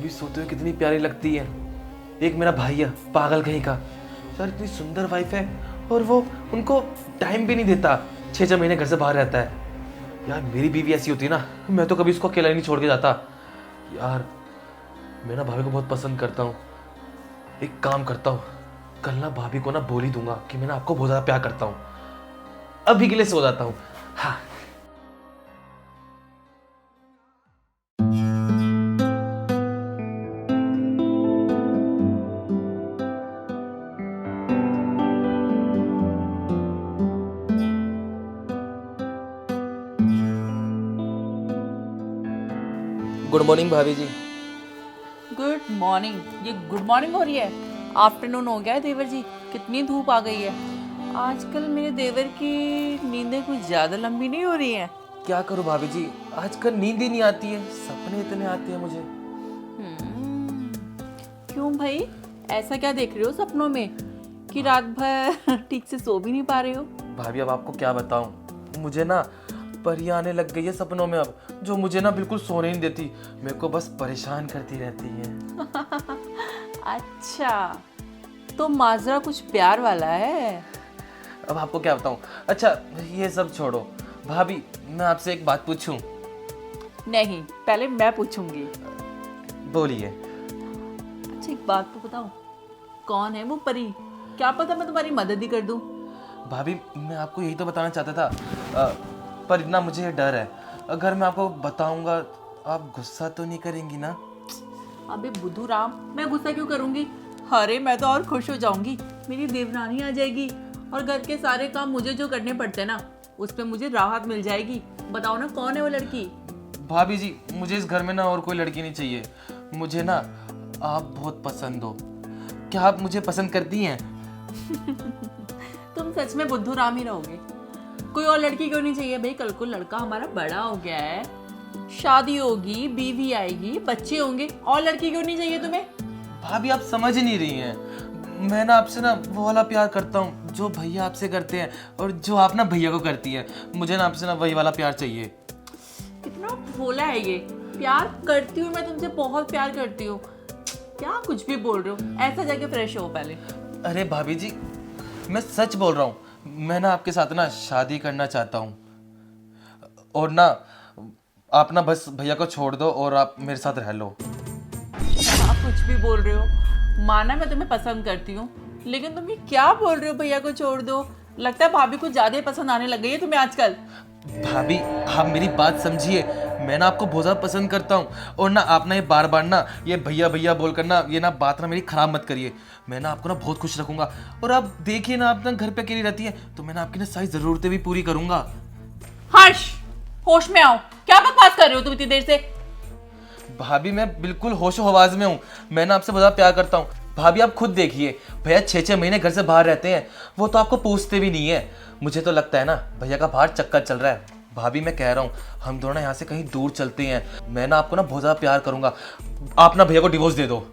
भाभी सोते हुए कितनी प्यारी लगती है। एक मेरा भाई है पागल कहीं का, यार इतनी सुंदर वाइफ है और वो उनको टाइम भी नहीं देता, 6-6 महीने घर से बाहर रहता है। यार मेरी बीवी ऐसी होती ना, मैं तो कभी उसको अकेला नहीं छोड़ के जाता। यार मैं ना भाभी को बहुत पसंद करता हूँ। एक काम करता हूँ, कल ना भाभी को ना बोल ही दूंगा कि मैं ना आपको बहुत ज़्यादा प्यार करता हूँ। अभी के लिए सो जाता हूँ। हाँ। गुड मॉर्निंग भाभी जी। Good morning. ये गुड मॉर्निंग हो रही है? आफ्टरनून हो गया है देवर जी। कितनी धूप आ गई है आजकल। मेरे देवर की नींदें कुछ ज्यादा लंबी नहीं हो रही हैं? क्या करूँ भाभी जी, आजकल नींद ही नहीं आती है, सपने इतने आते हैं मुझे। क्यों भाई, ऐसा क्या देख रहे हो सपनों में कि रात भर ठीक से सो भी नहीं पा रहे हो? भाभी अब आपको क्या बताऊं, मुझे ना परियां आने लग गई है सपनों में अब, जो मुझे ना बिल्कुल सोने नहीं देती, मेरे को बस परेशान करती रहती है। अच्छा, तो माजरा कुछ प्यार वाला है। अब आपको क्या बताऊं। अच्छा ये सब छोड़ो भाभी, मैं आपसे एक बात पूछूं? नहीं, पहले मैं पूछूंगी। बोलिए। अच्छा एक बात तो बताओ, कौन है वो परी? क्या पता मैं तुम्हारी मदद ही कर दूं। भाभी मैं आपको यही तो बताना चाहता था, पर इतना मुझे डर है, अगर मैं आपको बताऊंगा आप गुस्सा तो नहीं करेंगी ना? अबे बुद्धू राम, मैं गुस्सा क्यों करूंगी? अरे मैं तो और खुश हो जाऊंगी, मेरी देवरानी आ जाएगी और घर के सारे काम मुझे जो करने पड़ते हैं ना, उस पे मुझे राहत मिल जाएगी। बताओ ना कौन है वो लड़की? भाभी जी मुझे इस घर में ना और कोई लड़की नहीं चाहिए, मुझे ना आप बहुत पसंद हो। क्या आप मुझे पसंद करती हैं? तुम सच में बुद्धू राम ही रहोगे। कोई और लड़की क्यों नहीं चाहिए भाई? कल को लड़का हमारा बड़ा हो गया है, शादी होगी, बीवी आएगी, बच्चे होंगे, और लड़की क्यों नहीं चाहिए तुम्हें? भाभी आप समझ ही नहीं रही हैं, मैं ना आपसे ना वो वाला प्यार करता हूँ जो भैया आपसे करते हैं और जो आप ना भैया को करती है। मुझे ना आपसे ना वही वाला प्यार चाहिए। कितना भोला है ये। प्यार करती हूँ मैं तुमसे, बहुत प्यार करती हूँ। क्या कुछ भी बोल रहे हो? ऐसा जाके फ्रेश हो पहले। अरे भाभी जी मैं सच बोल रहा हूँ, मैं ना आपके साथ ना शादी करना चाहता हूँ और ना आप ना बस भैया को छोड़ दो और आप मेरे साथ रह लो। आप कुछ भी बोल रहे हो। माना मैं तुम्हें पसंद करती हूँ, लेकिन तुम ये क्या बोल रहे हो? भैया को छोड़ दो। लगता है भाभी कुछ ज्यादा ही पसंद आने लग गई है तुम्हें आजकल। भाभी आप मेरी बात समझिए, मैं ना आपको बहुत ज़्यादा पसंद करता हूँ और ना आप ना ये बार बार ना ये भैया भैया बोलकर ना ये ना बात ना मेरी खराब मत करिए। मैं ना आपको ना बहुत खुश रखूंगा और आप देखिए ना आप ना घर पे अकेली रहती है तो मैं ना आपकी ना सारी ज़रूरतें भी पूरी करूंगा। हर्ष, होश में आओ। क्या बकवास कर रहे हो तुम इतनी देर से? भाभी मैं बिल्कुल होशो हवास में हूँ, मैं ना आपसे बहुत प्यार करता हूँ। भाभी आप खुद देखिए, भैया 6-6 महीने घर से बाहर रहते हैं, वो तो आपको पूछते भी नहीं है। मुझे तो लगता है ना भैया का बाहर चक्कर चल रहा है। भाभी मैं कह रहा हूँ हम दोनों यहाँ से कहीं दूर चलते हैं, मैं ना आपको ना बहुत ज़्यादा प्यार करूंगा, आप ना भैया को डिवोर्स दे दो।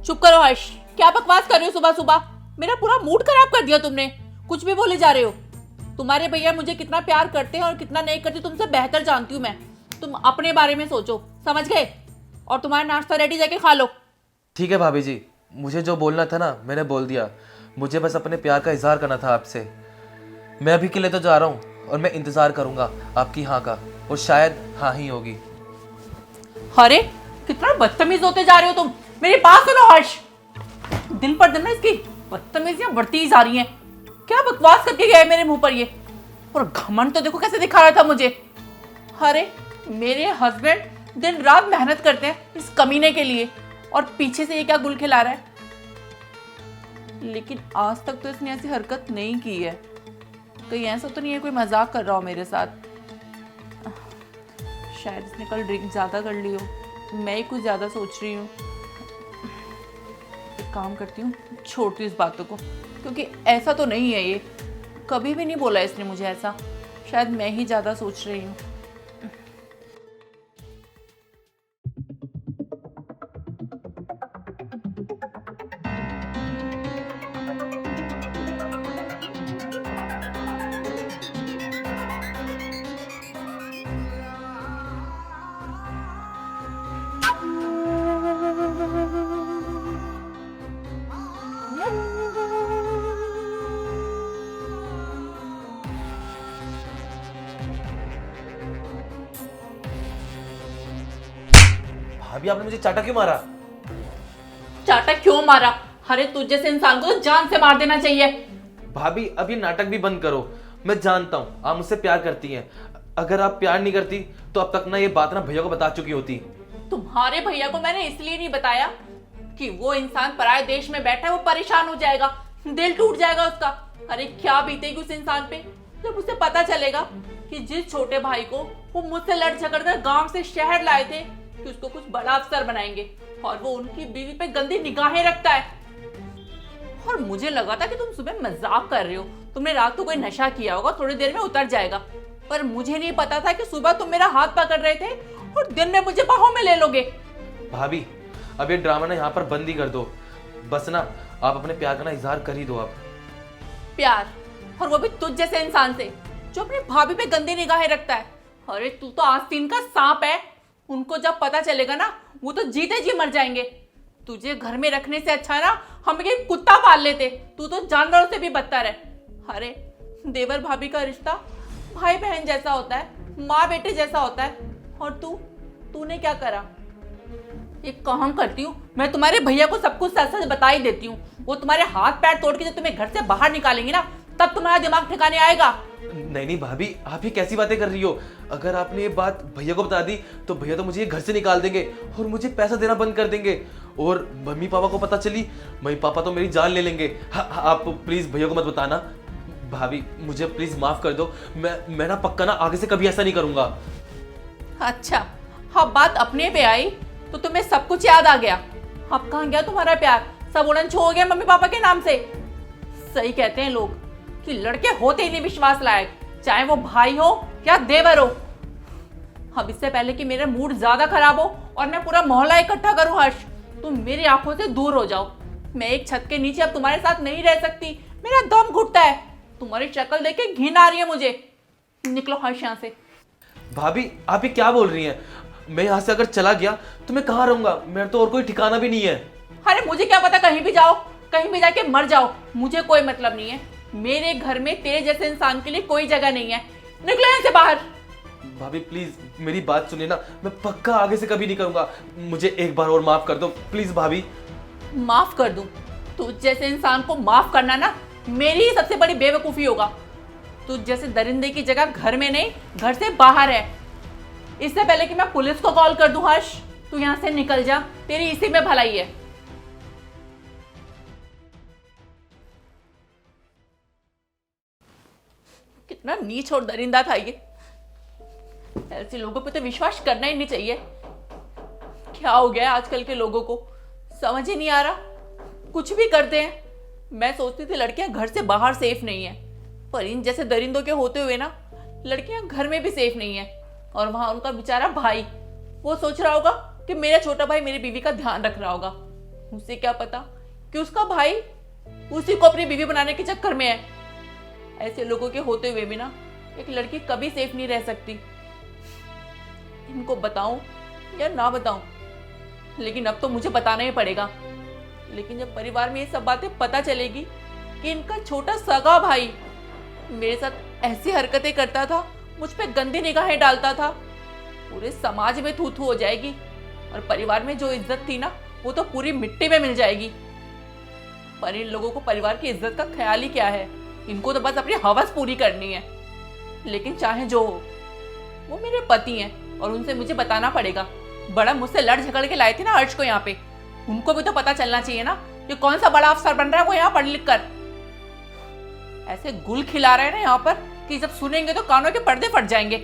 चुप करो हर्ष, क्या बकवास कर रहे हो सुबह सुबह? मेरा पूरा मूड खराब कर दिया तुमने। कुछ भी बोले जा रहे हो। तुम्हारे भैया मुझे कितना प्यार करते हैं और कितना नहीं करते तुमसे बेहतर जानती हूँ मैं। तुम अपने बारे में सोचो, समझ गए? और तुम्हारा नाश्ता रेडी, जाके खा लो। ठीक है भाभी जी, मुझे जो बोलना था ना मैंने बोल दिया, मुझे बस अपने प्यार का इजहार करना था आपसे। मैं अभी के लिए तो जा रहा हूँ और मैं इंतज़ार करूँगा आपकी हाँ का, और शायद हाँ ही होगी। अरे कितना बदतमीज होते जा रहे हो तुम। मेरी बात सुनो हर्ष, दिन पर दिन ना इसकी बदतमीजियां बढ़ती ही जा रही हैं। क्या बकवास करके गया है मेरे मुंह पर ये। और घमंड तो देखो कैसे दिखा रहा था मुझे। अरे मेरे हस्बैंड दिन रात मेहनत करते हैं इस कमीने के लिए, और पीछे से ये क्या गुल खिला रहा है। लेकिन आज तक तो इसने ऐसी हरकत नहीं की है। कहीं ऐसा तो नहीं है कोई मजाक कर रहा हो मेरे साथ? शायद इसने कल ड्रिंक ज्यादा कर ली हो, मैं ही कुछ ज्यादा सोच रही हूँ। एक काम करती हूँ, छोड़ती हूँ इस बातों को, क्योंकि ऐसा तो नहीं है ये। कभी भी नहीं बोला इसने मुझे ऐसा। शायद मैं ही ज्यादा सोच रही हूँ। भाभी आपने मुझे चाटा क्यों मारा? चाटा क्यों मारा? अरे तुझ जैसे इंसान को तो जान से मार देना चाहिए। भाभी अब ये नाटक भी बंद करो। मैं जानता हूँ आप मुझसे प्यार करती हैं। अगर आप प्यार नहीं करती तो अब तक ना ये बात ना भैया को बता चुकी होती। तुम्हारे भैया को मैंने इसलिए नहीं बताया कि वो इंसान पराये देश में बैठा है, वो परेशान हो जाएगा, दिल टूट जाएगा उसका। अरे क्या बीतेगी उस इंसान पे जब उसे पता चलेगा कि जिस छोटे भाई को वो मुझसे लड़ झगड़ कर गांव से शहर लाए थे कि उसको कुछ बड़ा अफसर बनाएंगे और वो उनकी बीवी पे गंदी निगाहें रखता है। और मुझे लगा था कि तुम सुबह मजाक कर रहे हो, तुमने रात को कोई नशा किया होगा, थोड़ी देर में उतर जाएगा। पर मुझे नहीं पता था कि सुबह तुम मेरा हाथ पकड़ रहे थे और दिन में मुझे बाहों में ले लोगे। भाभी अब ये ड्रामा ना यहाँ पर बंद ही कर दो। बस ना आप अपने प्यार का ना इजहार कर ही दो आप। प्यार? और वो भी तुझ जैसे इंसान से जो अपनी भाभी पे गंदी निगाहें रखता है। अरे तू तो आस्तीन का सांप है, उनको जब पता चलेगा ना वो तो जीते जी मर जाएंगे। तुझे घर में रखने से अच्छा है ना हम एक कुत्ता पाल लेते, तू तो जानवरों से भी बदतर है। अरे देवर भाभी का रिश्ता भाई बहन जैसा होता है, माँ बेटे जैसा होता है। और तूने क्या करा? एक काम करती हूँ, मैं तुम्हारे भैया को सब कुछ सच सच बता ही देती हूँ। वो तुम्हारे हाथ पैर तोड़ के जब तुम्हें घर से बाहर निकालेंगे ना तब तुम्हारा दिमाग ठिकाने आएगा। नहीं नहीं भाभी आप ये कैसी बातें कर रही हो? अगर आपने ये बात भैया को बता दी तो भैया तो मुझे ये घर से निकाल देंगे और मुझे पैसा देना बंद कर देंगे। और मम्मी पापा को पता चली, मम्मी पापा तो मेरी जान ले लेंगे। आप प्लीज भैया को मत बताना। भाभी मुझे प्लीज माफ कर दो। मैं ना पक्का ना आगे से कभी ऐसा नहीं करूंगा। अच्छा, अब बात अपने पे आई तो तुम्हें सब कुछ याद आ गया। अब कहाँ गया तुम्हारा प्यार? सब उड़न छू हो गया मम्मी पापा के नाम से। सही कहते हैं लोग कि लड़के होते ही नहीं विश्वास लायक, चाहे वो भाई हो या देवर हो। अब इससे पहले कि मेरा मूड ज्यादा खराब हो और मैं पूरा मोहल्ला इकट्ठा करूं हर्ष, तुम मेरी आंखों से दूर हो जाओ। मैं एक छत के नीचे अब तुम्हारे साथ नहीं रह सकती, मेरा दम घुटता है। तुम्हारी शक्ल देख के घिन आ रही है मुझे। निकलो हर्ष यहाँ से। भाभी आप ये क्या बोल रही हैं? मैं यहाँ से अगर चला गया तो मैं कहाँ रहूंगा? मेरा तो और कोई ठिकाना भी नहीं है। अरे मुझे क्या पता, कहीं भी जाओ, कहीं भी जाके मर जाओ, मुझे कोई मतलब नहीं है। मेरे घर में तेरे जैसे इंसान के लिए कोई जगह नहीं है। निकलो यहाँ से बाहर। भाभी प्लीज मेरी बात सुनिए ना, मैं पक्का आगे से कभी नहीं करूंगा। मुझे एक बार और माफ कर दो प्लीज भाभी। माफ कर दूं? तुझ जैसे इंसान को माफ करना ना मेरी ही सबसे बड़ी बेवकूफी होगा। तुझ जैसे दरिंदे की जगह घर में नहीं घर से बाहर है। इससे पहले कि मैं पुलिस को कॉल कर दूं हर्ष, तू यहाँ से निकल जा, तेरी इसी में भलाई है। कितना नीच और दरिंदा था ये। ऐसे लोगों पे तो विश्वास करना ही नहीं चाहिए। क्या हो गया आजकल के लोगों को, समझ ही नहीं आ रहा, कुछ भी करते हैं। मैं सोचती थी लड़कियां घर से बाहर सेफ नहीं है, पर इन जैसे दरिंदों के होते हुए ना लड़कियां घर में भी सेफ नहीं है। और वहां उनका बेचारा भाई, वो सोच रहा होगा कि मेरा छोटा भाई मेरी बीवी का ध्यान रख रहा होगा। उसे क्या पता कि उसका भाई उसी को अपनी बीवी बनाने के चक्कर में है। ऐसे लोगों के होते हुए भी ना एक लड़की कभी सेफ नहीं रह सकती। इनको बताऊं या ना बताऊं, लेकिन अब तो मुझे बताना ही पड़ेगा। लेकिन जब परिवार में ये सब बातें पता चलेगी कि इनका छोटा सगा भाई मेरे साथ ऐसी हरकतें करता था, मुझ पे गंदी निगाहें डालता था, पूरे समाज में थू थू हो जाएगी। और परिवार में जो इज्जत थी ना वो तो पूरी मिट्टी में मिल जाएगी। पर इन लोगों को परिवार की इज्जत का ख्याल ही क्या है, इनको तो बस अपनी हवस पूरी करनी है। लेकिन चाहे जो हो, वो मेरे पति हैं और उनसे मुझे बताना पड़ेगा। बड़ा मुझसे लड़ झगड़ के लाए थे ना हर्ष को यहाँ पे, उनको भी तो पता चलना चाहिए ना कि कौन सा बड़ा अफसर बन रहा है वो यहाँ पढ़ लिख कर। ऐसे गुल खिला रहे हैं ना यहाँ पर कि जब सुनेंगे तो कानों के पर्दे फट जाएंगे।